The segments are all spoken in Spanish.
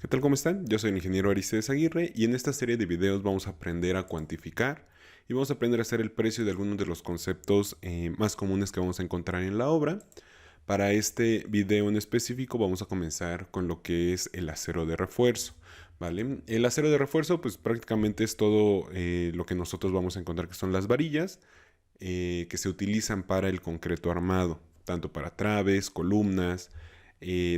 ¿Qué tal? ¿Cómo están? Yo soy el ingeniero Aristides Aguirre y en esta serie de videos vamos a aprender a cuantificar y vamos a aprender a hacer el precio de algunos de los conceptos más comunes que vamos a encontrar en la obra. Para este video en específico vamos a comenzar con lo que es el acero de refuerzo, ¿vale? El acero de refuerzo pues prácticamente es todo lo que nosotros vamos a encontrar que son las varillas que se utilizan para el concreto armado, tanto para traves, columnas,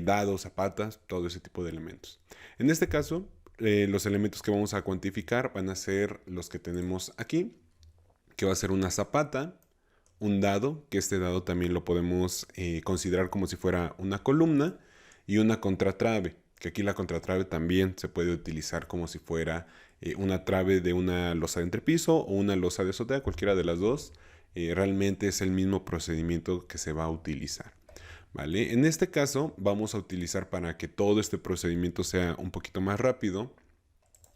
dados, zapatas, todo ese tipo de elementos. En este caso, los elementos que vamos a cuantificar van a ser los que tenemos aquí, que va a ser una zapata, un dado, que este dado también lo podemos considerar como si fuera una columna, y una contratrave, que aquí la contratrave también se puede utilizar como si fuera una trave de una losa de entrepiso o una losa de azotea, cualquiera de las dos. Realmente es el mismo procedimiento que se va a utilizar. ¿Vale? En este caso vamos a utilizar, para que todo este procedimiento sea un poquito más rápido,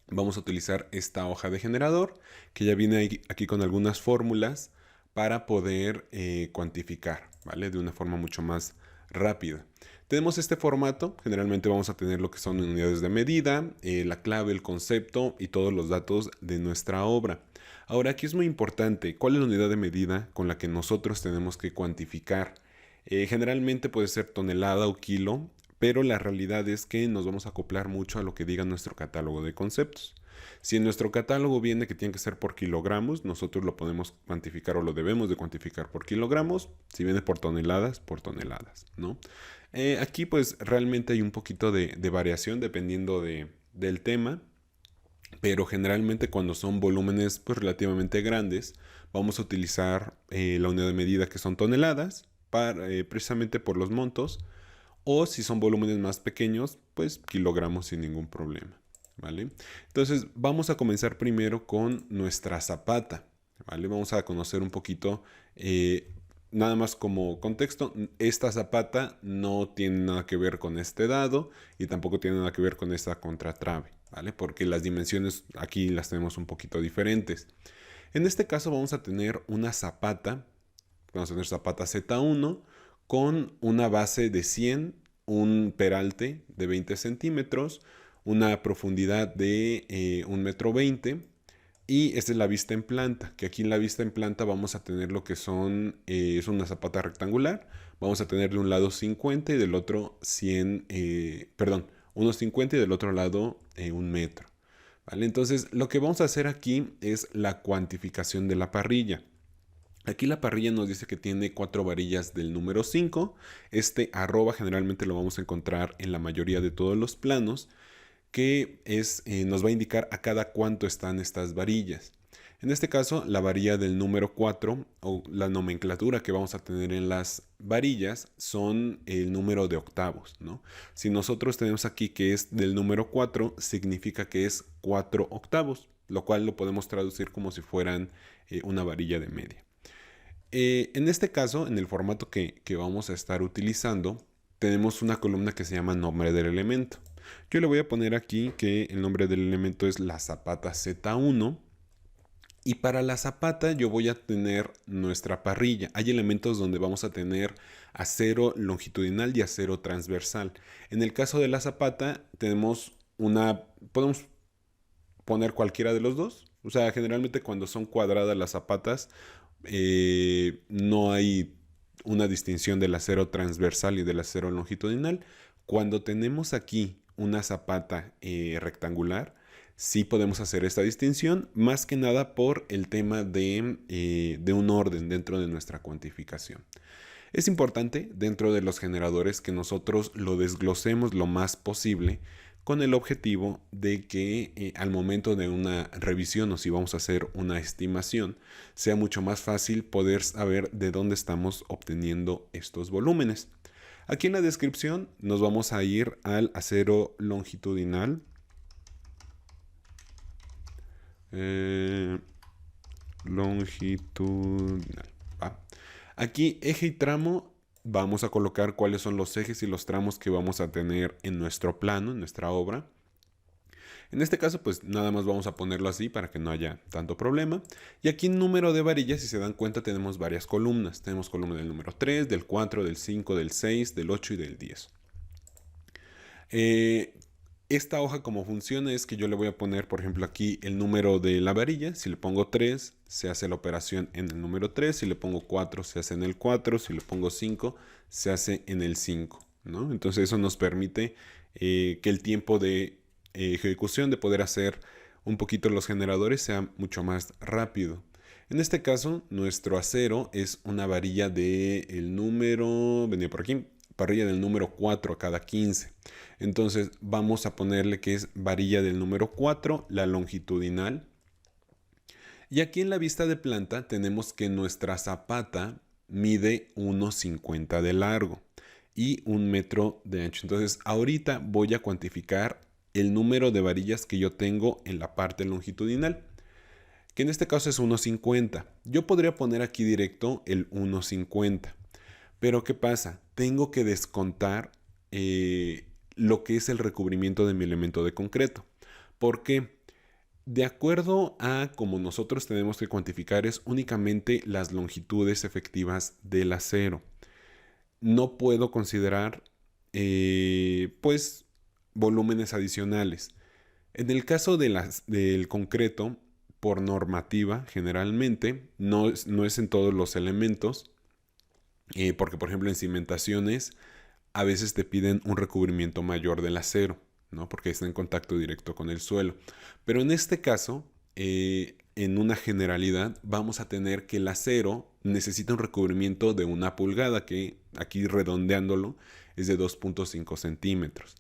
vamos a utilizar esta hoja de generador que ya viene aquí con algunas fórmulas para poder cuantificar, ¿vale? De una forma mucho más rápida. Tenemos este formato, generalmente vamos a tener lo que son unidades de medida, la clave, el concepto y todos los datos de nuestra obra. Ahora, aquí es muy importante, ¿cuál es la unidad de medida con la que nosotros tenemos que cuantificar? Generalmente puede ser tonelada o kilo, pero la realidad es que nos vamos a acoplar mucho a lo que diga nuestro catálogo de conceptos. Si en nuestro catálogo viene que tiene que ser por kilogramos, nosotros lo podemos cuantificar o lo debemos de cuantificar por kilogramos. Si viene por toneladas, ¿no? Aquí pues realmente hay un poquito de variación dependiendo del tema, pero generalmente cuando son volúmenes pues relativamente grandes, vamos a utilizar la unidad de medida que son toneladas, precisamente por los montos, o si son volúmenes más pequeños, pues kilogramos sin ningún problema, ¿vale? Entonces vamos a comenzar primero con nuestra zapata, ¿vale? Vamos a conocer un poquito, nada más como contexto, esta zapata no tiene nada que ver con este dado y tampoco tiene nada que ver con esta contratrave, ¿vale? Porque las dimensiones aquí las tenemos un poquito diferentes. En este caso vamos a tener una zapata, vamos a tener zapata Z1 con una base de 100, un peralte de 20 centímetros, una profundidad de 1,20 m, y esta es la vista en planta, que aquí en la vista en planta vamos a tener lo que son, es una zapata rectangular, vamos a tener de un lado 50 y del otro 100, perdón, unos 50 y del otro lado 1 metro. ¿Vale? Entonces lo que vamos a hacer aquí es la cuantificación de la parrilla. Aquí la parrilla nos dice que tiene 4 varillas del número 5. Este arroba generalmente lo vamos a encontrar en la mayoría de todos los planos, que nos va a indicar a cada cuánto están estas varillas. En este caso, la varilla del número 4 o la nomenclatura que vamos a tener en las varillas son el número de octavos, ¿no? Si nosotros tenemos aquí que es del número 4, significa que es 4 octavos, lo cual lo podemos traducir como si fueran una varilla de media. En este caso, en el formato que vamos a estar utilizando, tenemos una columna que se llama nombre del elemento. Yo le voy a poner aquí que el nombre del elemento es la zapata Z1. Y para la zapata yo voy a tener nuestra parrilla. Hay elementos donde vamos a tener acero longitudinal y acero transversal. En el caso de la zapata podemos poner cualquiera de los dos. O sea, generalmente cuando son cuadradas las zapatas, no hay una distinción del acero transversal y del acero longitudinal. Cuando tenemos aquí una zapata rectangular, sí podemos hacer esta distinción, más que nada por el tema de un orden dentro de nuestra cuantificación. Es importante dentro de los generadores que nosotros lo desglosemos lo más posible, con el objetivo de que al momento de una revisión o si vamos a hacer una estimación, sea mucho más fácil poder saber de dónde estamos obteniendo estos volúmenes. Aquí en la descripción nos vamos a ir al acero longitudinal. Longitudinal. ¿Va? Aquí eje y tramo, vamos a colocar cuáles son los ejes y los tramos que vamos a tener en nuestro plano, en nuestra obra. En este caso, pues nada más vamos a ponerlo así para que no haya tanto problema. Y aquí en número de varillas, si se dan cuenta, tenemos varias columnas. Tenemos columna del número 3, del 4, del 5, del 6, del 8 y del 10. Esta hoja como funciona es que yo le voy a poner, por ejemplo, aquí el número de la varilla. Si le pongo 3, se hace la operación en el número 3. Si le pongo 4, se hace en el 4. Si le pongo 5, se hace en el 5, ¿no? Entonces eso nos permite que el tiempo de ejecución, de poder hacer un poquito los generadores, sea mucho más rápido. En este caso, nuestro acero es una varilla del número, venía por aquí, varilla del número 4 a cada 15. Entonces vamos a ponerle que es varilla del número 4, la longitudinal. Y aquí en la vista de planta tenemos que nuestra zapata mide 1,50 de largo y 1 metro de ancho. Entonces ahorita voy a cuantificar el número de varillas que yo tengo en la parte longitudinal, que en este caso es 1,50. Yo podría poner aquí directo el 1,50. Pero ¿qué pasa? Tengo que descontar lo que es el recubrimiento de mi elemento de concreto. Porque de acuerdo a como nosotros tenemos que cuantificar es únicamente las longitudes efectivas del acero. No puedo considerar pues volúmenes adicionales. En el caso del concreto, por normativa generalmente, no es en todos los elementos, porque por ejemplo en cimentaciones a veces te piden un recubrimiento mayor del acero, ¿no? Porque está en contacto directo con el suelo. Pero en este caso, en una generalidad, vamos a tener que el acero necesita un recubrimiento de 1 pulgada, que aquí redondeándolo es de 2,5 centímetros.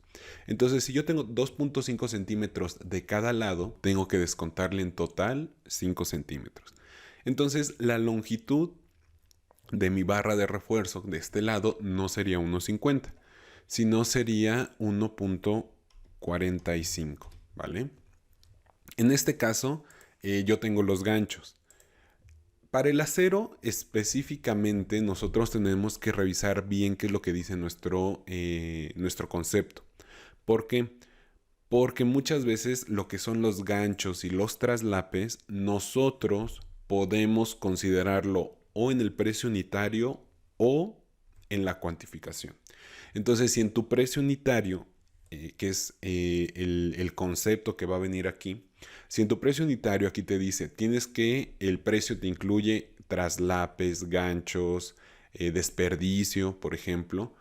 Entonces, si yo tengo 2,5 centímetros de cada lado, tengo que descontarle en total 5 centímetros. Entonces, la longitud de mi barra de refuerzo de este lado no sería 1,50, sino sería 1,45, ¿vale? En este caso, yo tengo los ganchos. Para el acero específicamente, nosotros tenemos que revisar bien qué es lo que dice nuestro concepto. ¿Por qué? Porque muchas veces lo que son los ganchos y los traslapes, nosotros podemos considerarlo o en el precio unitario o en la cuantificación. Entonces, si en tu precio unitario, que es el concepto que va a venir aquí, si en tu precio unitario aquí te dice, tienes que el precio te incluye traslapes, ganchos, desperdicio, por ejemplo,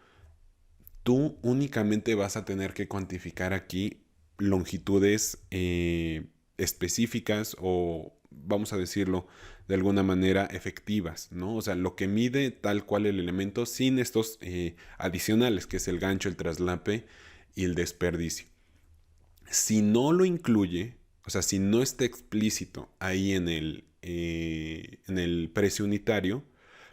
tú únicamente vas a tener que cuantificar aquí longitudes específicas o, vamos a decirlo de alguna manera, efectivas, ¿no? O sea, lo que mide tal cual el elemento sin estos adicionales, que es el gancho, el traslape y el desperdicio. Si no lo incluye, o sea, si no está explícito ahí en el precio unitario,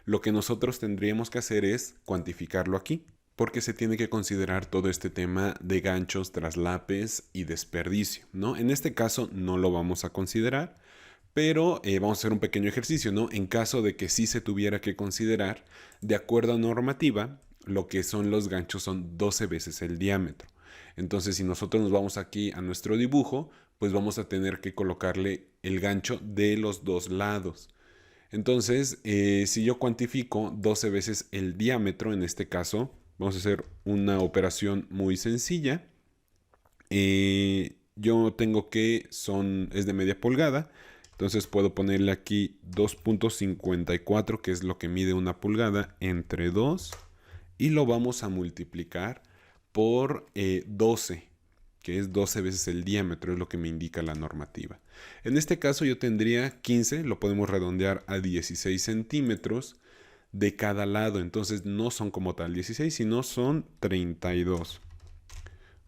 lo que nosotros tendríamos que hacer es cuantificarlo aquí, porque se tiene que considerar todo este tema de ganchos, traslapes y desperdicio, ¿no? En este caso no lo vamos a considerar, pero vamos a hacer un pequeño ejercicio, ¿no? En caso de que sí se tuviera que considerar, de acuerdo a normativa, lo que son los ganchos son 12 veces el diámetro. Entonces, si nosotros nos vamos aquí a nuestro dibujo, pues vamos a tener que colocarle el gancho de los dos lados. Entonces, si yo cuantifico 12 veces el diámetro, en este caso, vamos a hacer una operación muy sencilla. Yo tengo que es de media pulgada. Entonces puedo ponerle aquí 2,54, que es lo que mide 1 pulgada, entre 2. Y lo vamos a multiplicar por 12, que es 12 veces el diámetro, es lo que me indica la normativa. En este caso yo tendría 15, lo podemos redondear a 16 centímetros de cada lado. Entonces no son como tal 16, sino son 32.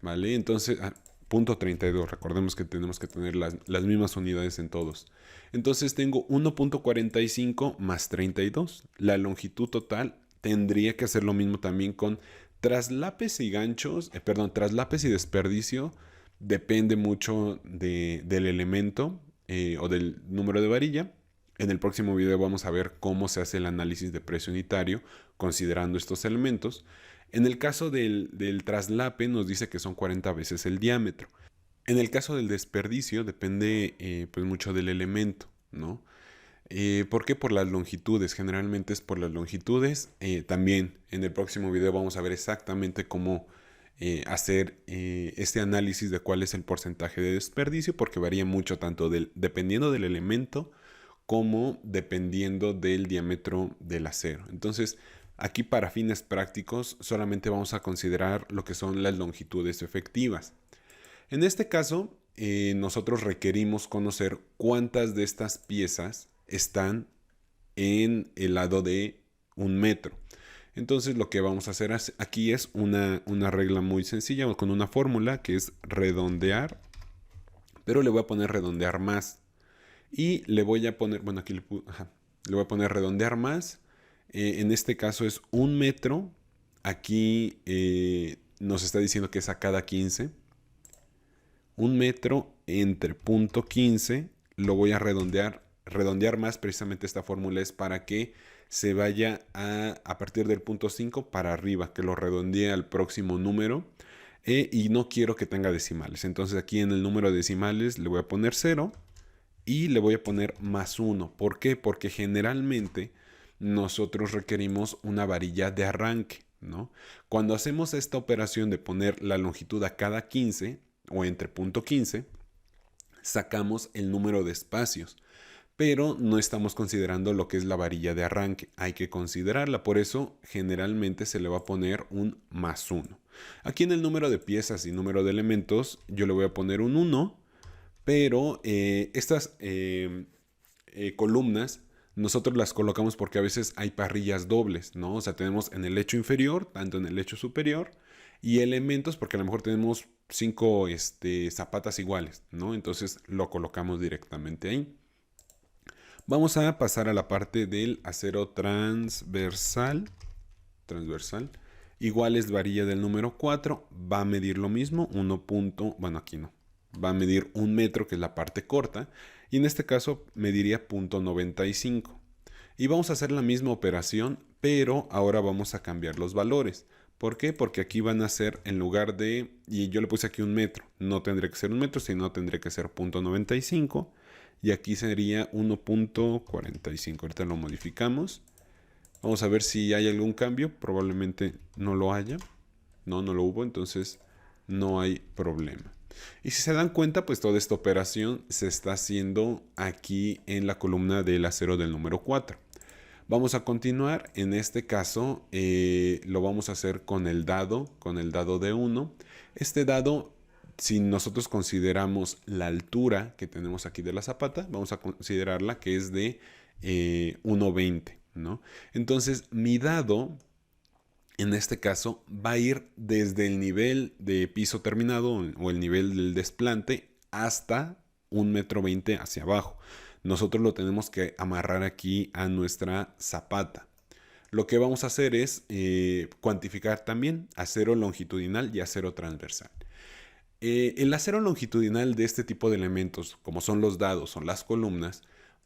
¿Vale? Entonces, punto 32. Recordemos que tenemos que tener las mismas unidades en todos. Entonces tengo 1,45 más 32. La longitud total tendría que hacer lo mismo también con traslapes y ganchos, traslapes y desperdicio. Depende mucho del elemento o del número de varilla. En el próximo video vamos a ver cómo se hace el análisis de precio unitario considerando estos elementos. En el caso del traslape nos dice que son 40 veces el diámetro. En el caso del desperdicio depende pues mucho del elemento, ¿no? ¿Por qué? Por las longitudes. Generalmente es por las longitudes. También en el próximo video vamos a ver exactamente cómo hacer este análisis de cuál es el porcentaje de desperdicio, porque varía mucho tanto dependiendo del elemento como dependiendo del diámetro del acero. Entonces, aquí para fines prácticos solamente vamos a considerar lo que son las longitudes efectivas. En este caso, nosotros requerimos conocer cuántas de estas piezas están en el lado de 1 metro. Entonces lo que vamos a hacer aquí es una regla muy sencilla con una fórmula que es redondear, pero le voy a poner redondear más. Y le voy a poner, bueno, aquí le voy a poner redondear más. En este caso es 1 metro. Aquí nos está diciendo que es a cada 15. 1 metro entre punto 15. Lo voy a redondear. Redondear más, precisamente esta fórmula es para que se vaya a partir del punto 5 para arriba, que lo redondee al próximo número. Y no quiero que tenga decimales. Entonces aquí en el número de decimales le voy a poner 0. Y le voy a poner más 1. ¿Por qué? Porque generalmente nosotros requerimos una varilla de arranque, ¿no? Cuando hacemos esta operación de poner la longitud a cada 15 o entre punto 15, sacamos el número de espacios, pero no estamos considerando lo que es la varilla de arranque. Hay que considerarla, por eso generalmente se le va a poner un más 1. Aquí en el número de piezas y número de elementos yo le voy a poner un 1. Pero estas columnas nosotros las colocamos porque a veces hay parrillas dobles, ¿no? O sea, tenemos en el lecho inferior, tanto en el lecho superior, y elementos porque a lo mejor tenemos 5 zapatas iguales, ¿no? Entonces lo colocamos directamente ahí. Vamos a pasar a la parte del acero transversal. Igual es varilla del número 4, va a medir lo mismo, 1. Bueno, aquí no. Va a medir 1 metro, que es la parte corta, y en este caso mediría 0.95. Y vamos a hacer la misma operación, pero ahora vamos a cambiar los valores. ¿Por qué? Porque aquí van a ser en lugar de, y yo le puse aquí 1 metro, no tendría que ser 1 metro, sino tendría que ser 0.95, y aquí sería 1.45. Ahorita lo modificamos. Vamos a ver si hay algún cambio, probablemente no lo haya. No lo hubo, entonces no hay problema. Y si se dan cuenta, pues toda esta operación se está haciendo aquí en la columna del acero del número 4. Vamos a continuar. En este caso lo vamos a hacer con el dado de 1. Este dado, si nosotros consideramos la altura que tenemos aquí de la zapata, vamos a considerarla que es de 1.20, ¿no? Entonces mi dado en este caso va a ir desde el nivel de piso terminado o el nivel del desplante hasta 1.20 m hacia abajo. Nosotros lo tenemos que amarrar aquí a nuestra zapata. Lo que vamos a hacer es cuantificar también acero longitudinal y acero transversal. El acero longitudinal de este tipo de elementos, como son los dados o las columnas,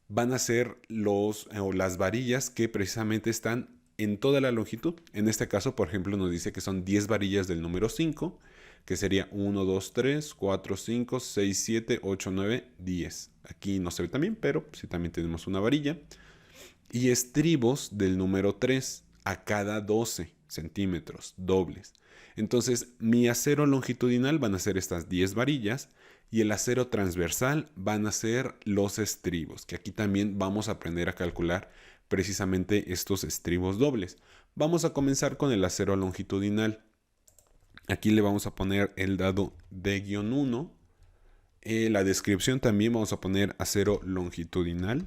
van a ser las varillas que precisamente están en toda la longitud. En este caso, por ejemplo, nos dice que son 10 varillas del número 5, que sería 1, 2, 3, 4, 5, 6, 7, 8, 9, 10. Aquí no se ve también, pero sí también tenemos una varilla. Y estribos del número 3 a cada 12 centímetros dobles. Entonces, mi acero longitudinal van a ser estas 10 varillas y el acero transversal van a ser los estribos, que aquí también vamos a aprender a calcular precisamente estos estribos dobles. Vamos a comenzar con el acero longitudinal. Aquí le vamos a poner el dado D-1. La descripción también vamos a poner acero longitudinal.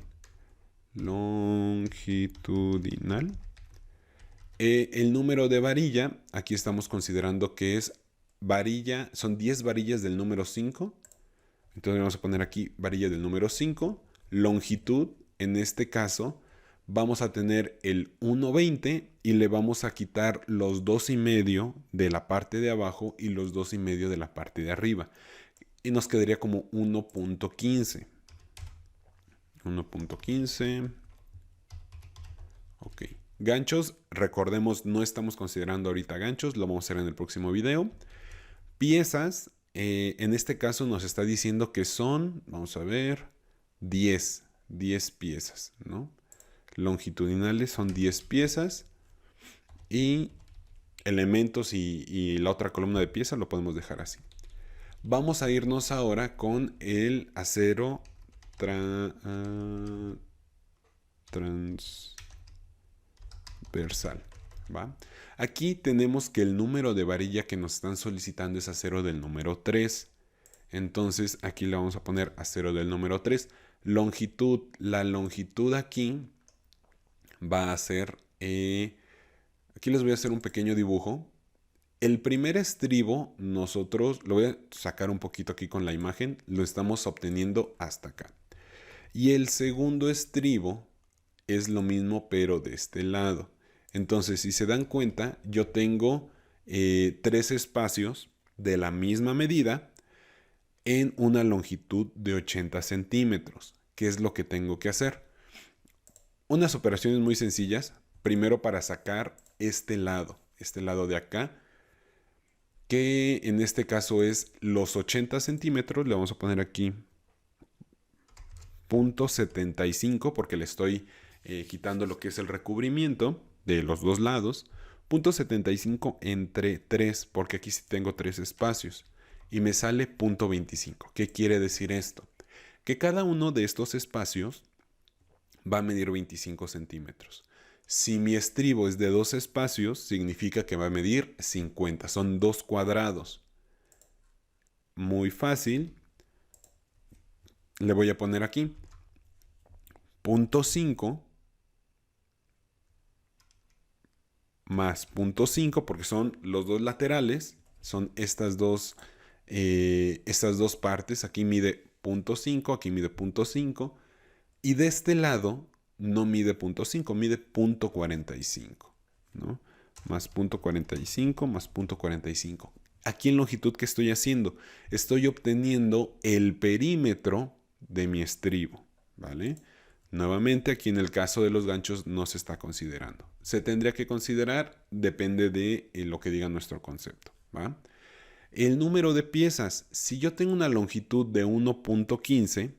El número de varilla, aquí estamos considerando que es varilla, son 10 varillas del número 5. Entonces vamos a poner aquí varilla del número 5. Longitud, en este caso, vamos a tener el 1.20 y le vamos a quitar los 2.5 de la parte de abajo y los 2.5 de la parte de arriba. Y nos quedaría como 1.15. 1.15. Ok. Ganchos, recordemos, no estamos considerando ahorita ganchos, lo vamos a hacer en el próximo video. Piezas, en este caso nos está diciendo que son, vamos a ver, 10 piezas, ¿no? Longitudinales son 10 piezas y elementos y la otra columna de pieza lo podemos dejar así. Vamos a irnos ahora con el acero transversal. ¿Va? Aquí tenemos que el número de varilla que nos están solicitando es acero del número 3. Entonces aquí le vamos a poner acero del número 3. Longitud, la longitud aquí va a ser, aquí les voy a hacer un pequeño dibujo. El primer estribo nosotros, lo voy a sacar un poquito aquí con la imagen, lo estamos obteniendo hasta acá. Y el segundo estribo es lo mismo pero de este lado. Entonces si se dan cuenta, yo tengo 3 espacios de la misma medida en una longitud de 80 centímetros. ¿Qué es lo que tengo que hacer? Unas operaciones muy sencillas. Primero para sacar este lado de acá, que en este caso es los 80 centímetros. Le vamos a poner aquí .75 porque le estoy quitando lo que es el recubrimiento de los dos lados. .75 entre 3 porque aquí sí tengo 3 espacios. Y me sale .25. ¿Qué quiere decir esto? Que cada uno de estos espacios va a medir 25 centímetros. Si mi estribo es de 2 espacios, significa que va a medir 50. Son 2 cuadrados. Muy fácil. Le voy a poner aquí .5 más .5 porque son los dos laterales. Son estas dos partes. Aquí mide .5, aquí mide .5. Y de este lado no mide .5, mide .45, ¿no? Más .45 más .45. Aquí en longitud, ¿qué estoy haciendo? Estoy obteniendo el perímetro de mi estribo, ¿vale? Nuevamente, aquí en el caso de los ganchos no se está considerando. Se tendría que considerar, depende de lo que diga nuestro concepto, ¿va? El número de piezas. Si yo tengo una longitud de 1.15,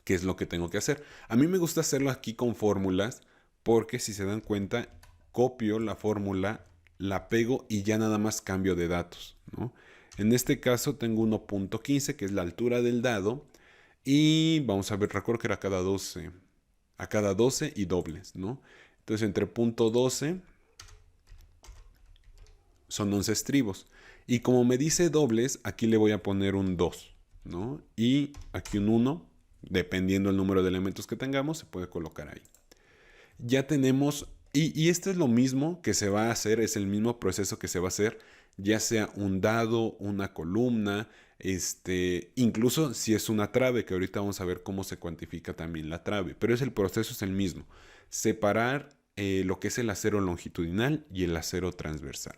¿qué es lo que tengo que hacer? A mí me gusta hacerlo aquí con fórmulas porque si se dan cuenta, copio la fórmula, la pego y ya nada más cambio de datos, ¿no? En este caso tengo 1.15 que es la altura del dado y vamos a ver, recuerdo que era a cada 12 y dobles, ¿no? Entonces entre .12 son 11 estribos y como me dice dobles, aquí le voy a poner un 2, ¿no? Y aquí un 1. Dependiendo del número de elementos que tengamos, se puede colocar ahí. Ya tenemos, y esto es lo mismo que se va a hacer, es el mismo proceso que se va a hacer, ya sea un dado, una columna, incluso si es una trave, que ahorita vamos a ver cómo se cuantifica también la trave, pero el proceso es el mismo. Separar lo que es el acero longitudinal y el acero transversal.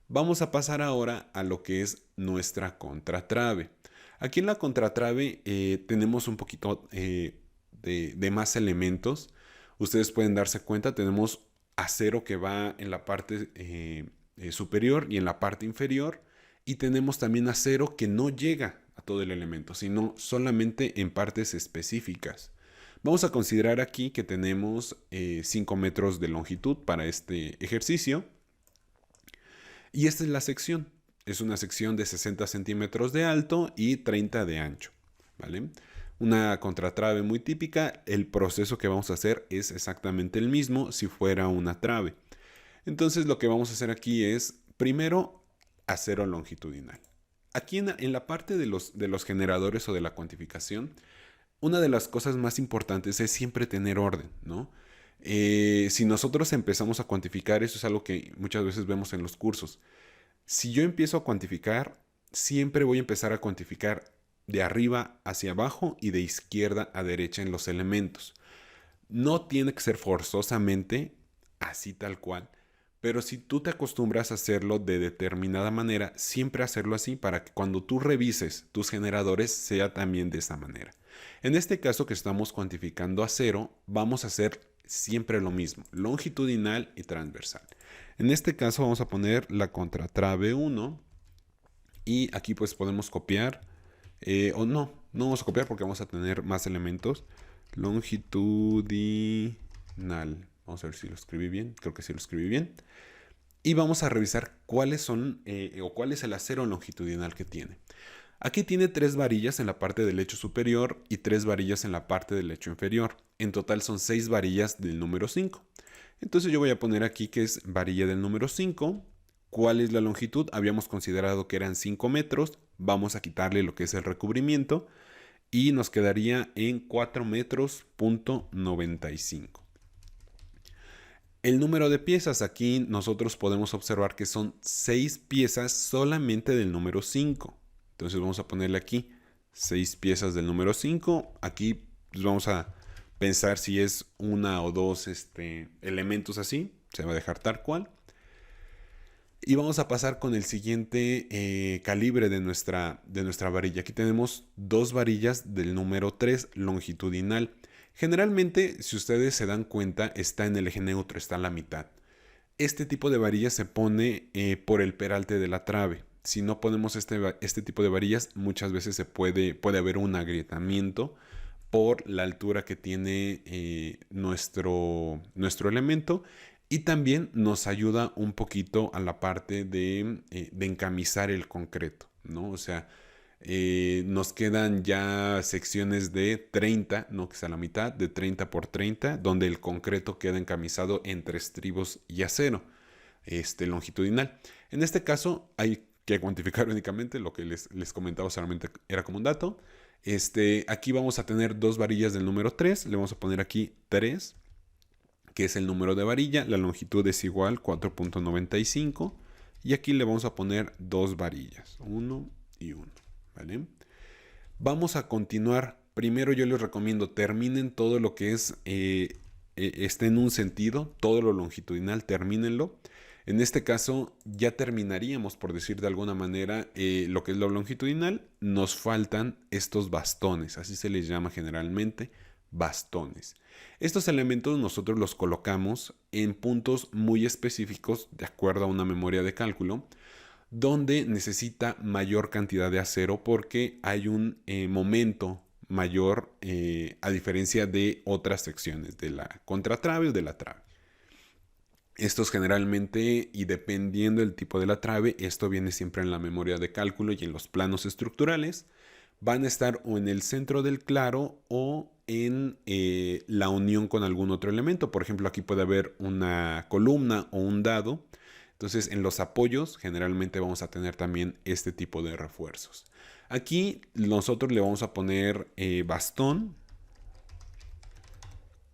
Vamos a pasar ahora a lo que es nuestra contratrave. Aquí en la contratrave tenemos un poquito de más elementos. Ustedes pueden darse cuenta, tenemos acero que va en la parte superior y en la parte inferior. Y tenemos también acero que no llega a todo el elemento, sino solamente en partes específicas. Vamos a considerar aquí que tenemos 5 metros de longitud para este ejercicio. Y esta es la sección. Es una sección de 60 centímetros de alto y 30 de ancho, ¿vale? Una contratrave muy típica. El proceso que vamos a hacer es exactamente el mismo si fuera una trave. Entonces lo que vamos a hacer aquí es, primero, acero longitudinal. Aquí en la parte de los generadores o de la cuantificación, una de las cosas más importantes es siempre tener orden, ¿no? Si nosotros empezamos a cuantificar, eso es algo que muchas veces vemos en los cursos. Si yo empiezo a cuantificar, siempre voy a empezar a cuantificar de arriba hacia abajo y de izquierda a derecha en los elementos. No tiene que ser forzosamente así tal cual, pero si tú te acostumbras a hacerlo de determinada manera, siempre hacerlo así para que cuando tú revises tus generadores sea también de esa manera. En este caso que estamos cuantificando acero, vamos a hacer siempre lo mismo, longitudinal y transversal. En este caso vamos a poner la contratrave 1 y aquí pues podemos copiar o no vamos a copiar porque vamos a tener más elementos. Longitudinal, vamos a ver si lo escribí bien, creo que sí lo escribí bien. y vamos a revisar cuáles son o cuál es el acero longitudinal que tiene. Aquí tiene 3 varillas en la parte del lecho superior y 3 varillas en la parte del lecho inferior. En total son 6 varillas del número 5. Entonces yo voy a poner aquí que es varilla del número 5. ¿Cuál es la longitud? Habíamos considerado que eran 5 metros. Vamos a quitarle lo que es el recubrimiento y nos quedaría en 4 metros punto 95. El número de piezas, aquí nosotros podemos observar que son 6 piezas solamente del número 5. Entonces vamos a ponerle aquí 6 piezas del número 5. Aquí pues vamos a pensar si es una o dos elementos así. Se va a dejar tal cual. Y vamos a pasar con el siguiente calibre de nuestra varilla. Aquí tenemos 2 varillas del número 3 longitudinal. Generalmente, si ustedes se dan cuenta, está en el eje neutro, está a la mitad. Este tipo de varilla se pone por el peralte de la trave. Si no ponemos este tipo de varillas, muchas veces puede haber un agrietamiento por la altura que tiene nuestro elemento, y también nos ayuda un poquito a la parte de encamisar el concreto, ¿no? O sea, nos quedan ya secciones de 30, no que sea la mitad, de 30 por 30, donde el concreto queda encamisado entre estribos y acero longitudinal. En este caso hay que cuantificar únicamente lo que les comentaba, solamente era como un dato. Aquí vamos a tener 2 varillas del número 3, le vamos a poner aquí 3, que es el número de varilla, la longitud es igual 4.95 y aquí le vamos a poner 2 varillas, 1 y 1, ¿vale? Vamos a continuar. Primero yo les recomiendo terminen todo lo que es esté en un sentido, todo lo longitudinal, termínenlo. En este caso ya terminaríamos, por decir de alguna manera, lo que es lo longitudinal. Nos faltan estos bastones, así se les llama generalmente, bastones. Estos elementos nosotros los colocamos en puntos muy específicos de acuerdo a una memoria de cálculo, donde necesita mayor cantidad de acero porque hay un momento mayor a diferencia de otras secciones de la contratrave o de la trave. Estos generalmente, y dependiendo del tipo de la trave, esto viene siempre en la memoria de cálculo y en los planos estructurales, van a estar o en el centro del claro o en la unión con algún otro elemento. Por ejemplo, aquí puede haber una columna o un dado. Entonces, en los apoyos generalmente vamos a tener también este tipo de refuerzos. Aquí nosotros le vamos a poner bastón.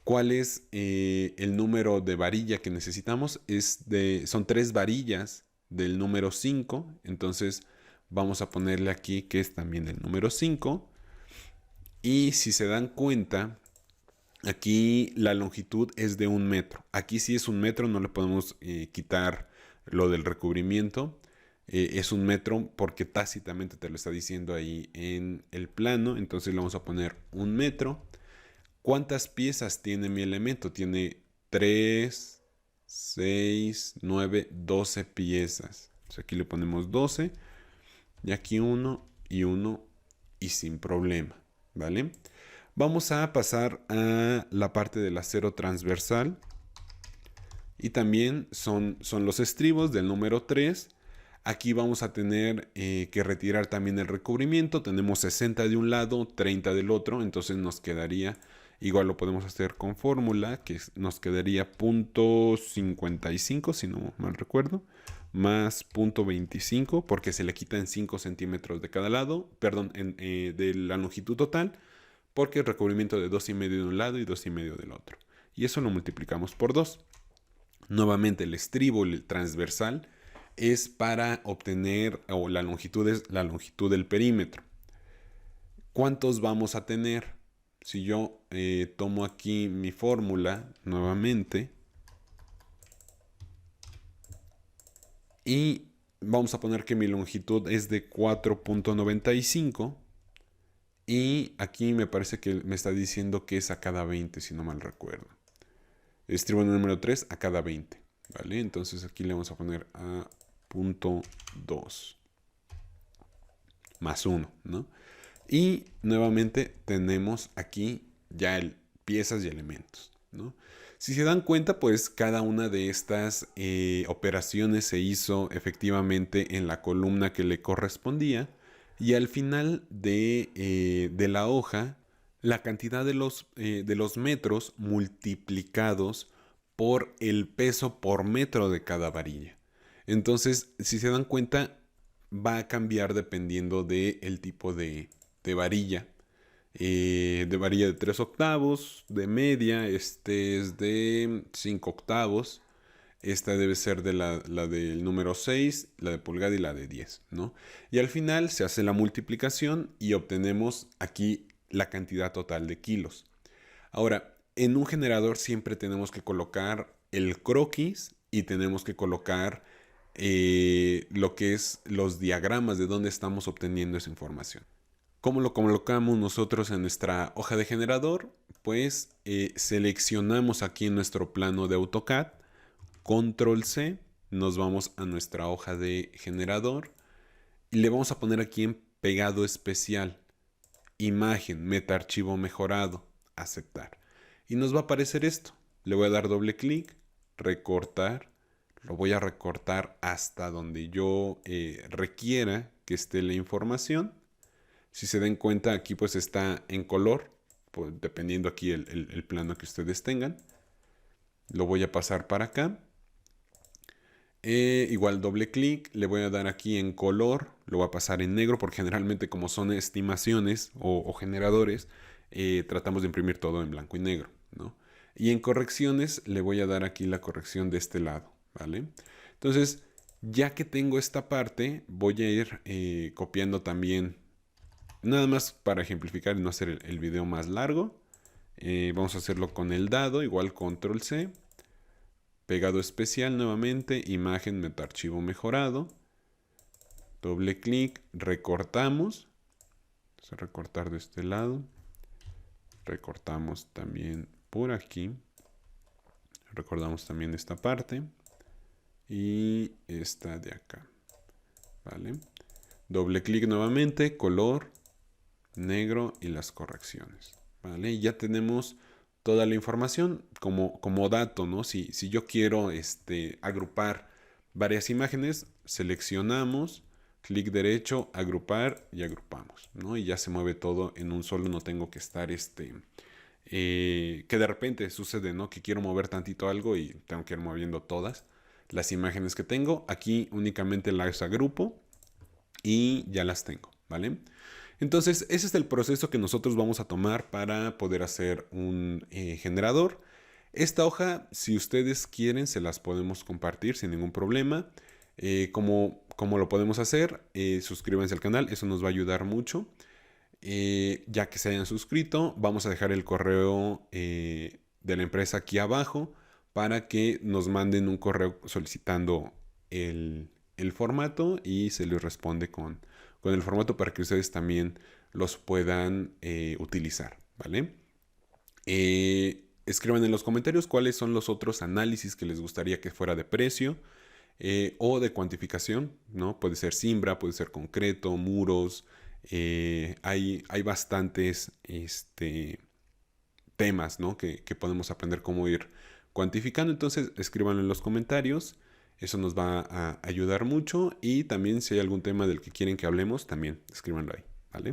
¿Cuál es el número de varilla que necesitamos? Son 3 varillas del número 5. Entonces vamos a ponerle aquí que es también el número 5. Y si se dan cuenta, aquí la longitud es de 1 metro. Aquí sí es 1 metro, no le podemos quitar lo del recubrimiento. Es 1 metro porque tácitamente te lo está diciendo ahí en el plano. Entonces le vamos a poner 1 metro. ¿Cuántas piezas tiene mi elemento? Tiene 3, 6, 9, 12 piezas. Entonces aquí le ponemos 12. Y aquí 1 y 1 y sin problema, ¿vale? Vamos a pasar a la parte del acero transversal. Y también son los estribos del número 3. Aquí vamos a tener que retirar también el recubrimiento. Tenemos 60 de un lado, 30 del otro. Entonces nos quedaría, igual lo podemos hacer con fórmula, que nos quedaría 0.55, si no mal recuerdo, más 0.25, porque se le quitan 5 centímetros de cada lado, perdón, de la longitud total, porque el recubrimiento de 2,5 de un lado y 2,5 del otro. Y eso lo multiplicamos por 2. Nuevamente el estribo, el transversal, es para obtener, o la longitud es la longitud del perímetro. ¿Cuántos vamos a tener? Si yo tomo aquí mi fórmula nuevamente y vamos a poner que mi longitud es de 4.95 y aquí me parece que me está diciendo que es a cada 20, si no mal recuerdo. Estribo número 3 a cada 20, ¿vale? Entonces aquí le vamos a poner a 0.2 más 1, ¿no? Y nuevamente tenemos aquí ya piezas y elementos. ¿no? Si se dan cuenta, pues cada una de estas operaciones se hizo efectivamente en la columna que le correspondía y al final de la hoja, la cantidad de los metros multiplicados por el peso por metro de cada varilla. Entonces, si se dan cuenta, va a cambiar dependiendo del tipo de varilla. De varilla de 3 octavos, de media, este es de 5 octavos. Esta debe ser de la del número 6, la de pulgada y la de 10, ¿no? Y al final se hace la multiplicación y obtenemos aquí la cantidad total de kilos. Ahora, en un generador siempre tenemos que colocar el croquis y tenemos que colocar lo que es los diagramas de dónde estamos obteniendo esa información. ¿Cómo lo colocamos nosotros en nuestra hoja de generador? Pues seleccionamos aquí en nuestro plano de AutoCAD, Control C, nos vamos a nuestra hoja de generador y le vamos a poner aquí en pegado especial, imagen, metaarchivo mejorado, aceptar. Y nos va a aparecer esto. Le voy a dar doble clic, recortar, lo voy a recortar hasta donde yo requiera que esté la información. Si se den cuenta, aquí pues está en color, pues, dependiendo aquí el plano que ustedes tengan. Lo voy a pasar para acá. Igual doble clic, le voy a dar aquí en color, lo voy a pasar en negro porque generalmente como son estimaciones o generadores, tratamos de imprimir todo en blanco y negro, ¿no? Y en correcciones le voy a dar aquí la corrección de este lado, ¿vale? Entonces, ya que tengo esta parte, voy a ir copiando también, nada más para ejemplificar y no hacer el video más largo. Vamos a hacerlo con el dado, igual control C. Pegado especial nuevamente, imagen metaarchivo mejorado. Doble clic, recortamos. Vamos a recortar de este lado. Recortamos también por aquí. Recordamos también esta parte. Y esta de acá. ¿Vale? Doble clic nuevamente, color, negro y las correcciones. ¿Vale? Y ya tenemos toda la información como dato, ¿no? Si yo quiero agrupar varias imágenes, seleccionamos, clic derecho, agrupar y agrupamos, ¿no? Y ya se mueve todo en un solo, no tengo que estar que de repente sucede, ¿no? Que quiero mover tantito algo y tengo que ir moviendo todas las imágenes que tengo. Aquí únicamente las agrupo y ya las tengo, ¿vale? Entonces, ese es el proceso que nosotros vamos a tomar para poder hacer un generador. Esta hoja, si ustedes quieren, se las podemos compartir sin ningún problema. ¿Cómo lo podemos hacer? Suscríbanse al canal, eso nos va a ayudar mucho. Ya que se hayan suscrito, vamos a dejar el correo de la empresa aquí abajo para que nos manden un correo solicitando el formato y se les responde con el formato para que ustedes también los puedan utilizar, ¿vale? Escriban en los comentarios cuáles son los otros análisis que les gustaría que fuera de precio o de cuantificación, ¿no? Puede ser Simbra, puede ser concreto, muros. Hay bastantes temas, ¿no? que podemos aprender cómo ir cuantificando. Entonces escríbanlo en los comentarios. Eso nos va a ayudar mucho. Y también si hay algún tema del que quieren que hablemos, también escríbanlo ahí, ¿vale?